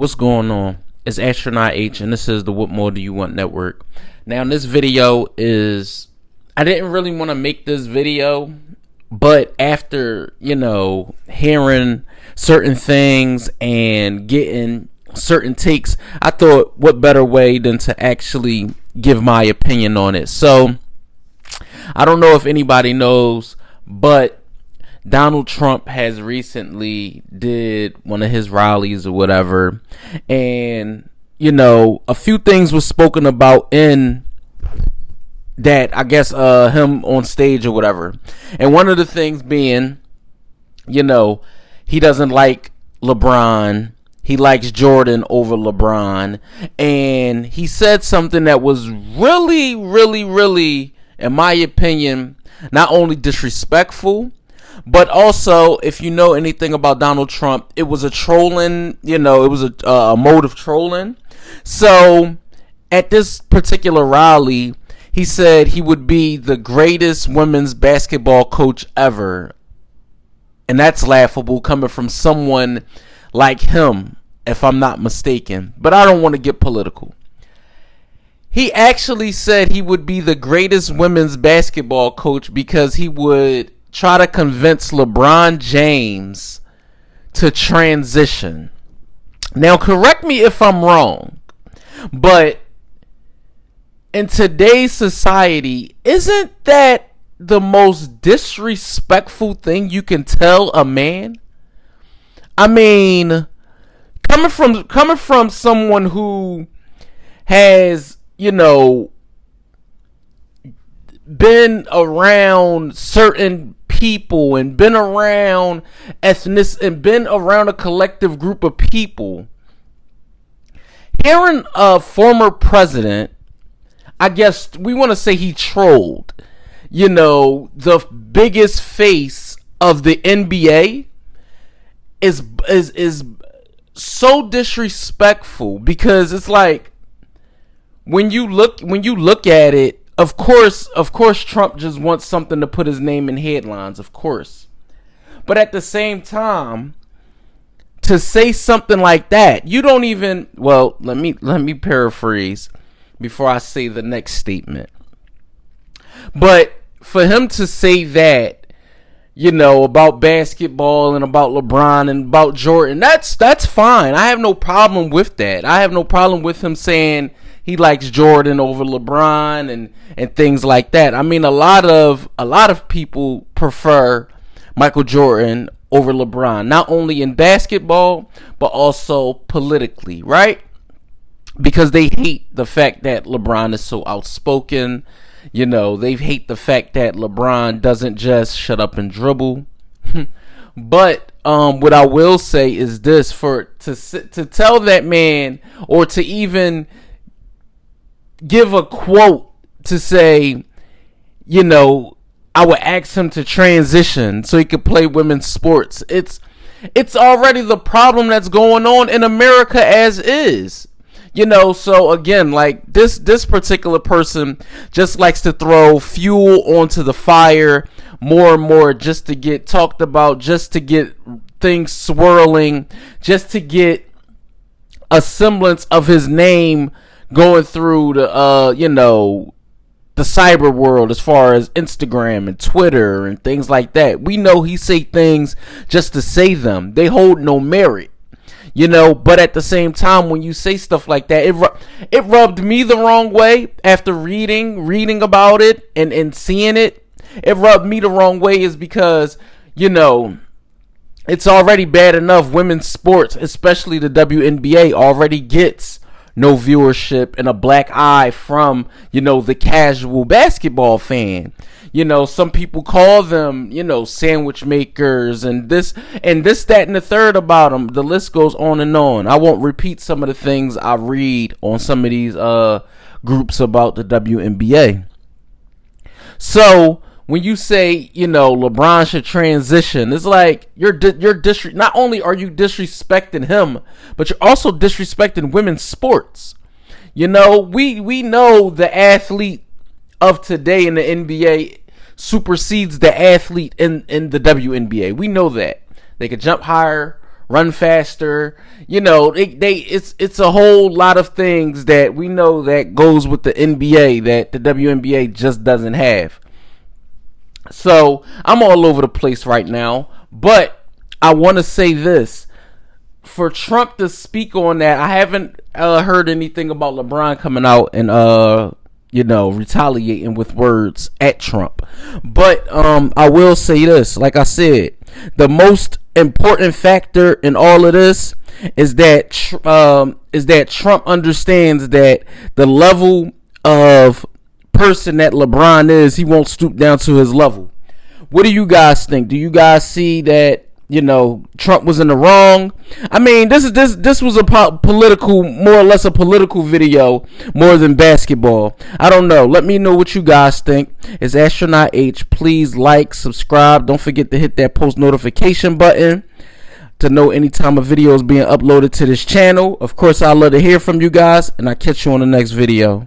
What's going on? It's Astronaut H, and this is the What More Do You Want Network. Now, this video is, I didn't really want to make this video, but after, hearing certain things and getting certain takes, I thought what better way than to actually give my opinion on it. So, I don't know if anybody knows, but Donald Trump has recently did one of his rallies or whatever, and a few things was spoken about in that, I guess, him on stage or whatever. And one of the things being, he doesn't like LeBron. He likes Jordan over LeBron. And he said something that was really, really, really, in my opinion, not only disrespectful, but also, if you know anything about Donald Trump, it was a trolling, it was a mode of trolling. So, at this particular rally, he said he would be the greatest women's basketball coach ever. And that's laughable coming from someone like him, if I'm not mistaken. But I don't want to get political. He actually said he would be the greatest women's basketball coach because he would try to convince LeBron James to transition. Now, correct me if I'm wrong, but in today's society, isn't that the most disrespectful thing you can tell a man? I mean, coming from someone who has, been around certain people and been around ethnic and been around a collective group of people, hearing a former president, I guess we want to say he trolled, the biggest face of the NBA is so disrespectful, because it's like when you look at it, Of course, Trump just wants something to put his name in headlines, of course. But at the same time, to say something like that, you don't even, well, let me paraphrase before I say the next statement. But for him to say that, about basketball and about LeBron and about Jordan, that's fine. I have no problem with that. I have no problem with him saying he likes Jordan over LeBron and things like that. I mean, a lot of people prefer Michael Jordan over LeBron, not only in basketball, but also politically, right? Because they hate the fact that LeBron is so outspoken. They hate the fact that LeBron doesn't just shut up and dribble. But what I will say is this: to tell that man, or to even give a quote to say, I would ask him to transition so he could play women's sports. It's already the problem that's going on in America as is. So again, like this particular person just likes to throw fuel onto the fire more and more, just to get talked about, just to get things swirling, just to get a semblance of his name going through the cyber world, as far as Instagram and Twitter and things like that. We know he say things just to say them. They hold no merit, but at the same time, when you say stuff like that, it rubbed me the wrong way after reading about it and seeing it. It rubbed me the wrong way is because, it's already bad enough. Women's sports, especially the WNBA, already gets no viewership and a black eye from, the casual basketball fan. Some people call them, sandwich makers and this, that, and the third about them. The list goes on and on. I won't repeat some of the things I read on some of these groups about the WNBA. So when you say, LeBron should transition, it's like you're not only are you disrespecting him, but you're also disrespecting women's sports. We know the athlete of today in the NBA supersedes the athlete in the WNBA. We know that. They could jump higher, run faster. You know, it's a whole lot of things that we know that goes with the NBA that the WNBA just doesn't have. So I'm all over the place right now, but I want to say this. For Trump to speak on that, I haven't heard anything about LeBron coming out and retaliating with words at Trump. But I will say this, like I said, the most important factor in all of this is that Trump understands that the level of person that LeBron is, he won't stoop down to his level. What do you guys think? Do you guys see that, Trump was in the wrong? I mean, this was a political, more or less a political video, more than basketball. I don't know. Let me know what you guys think. It's Astronaut H. Please like, subscribe. Don't forget to hit that post notification button to know anytime a video is being uploaded to this channel. Of course, I'd love to hear from you guys, and I'll catch you on the next video.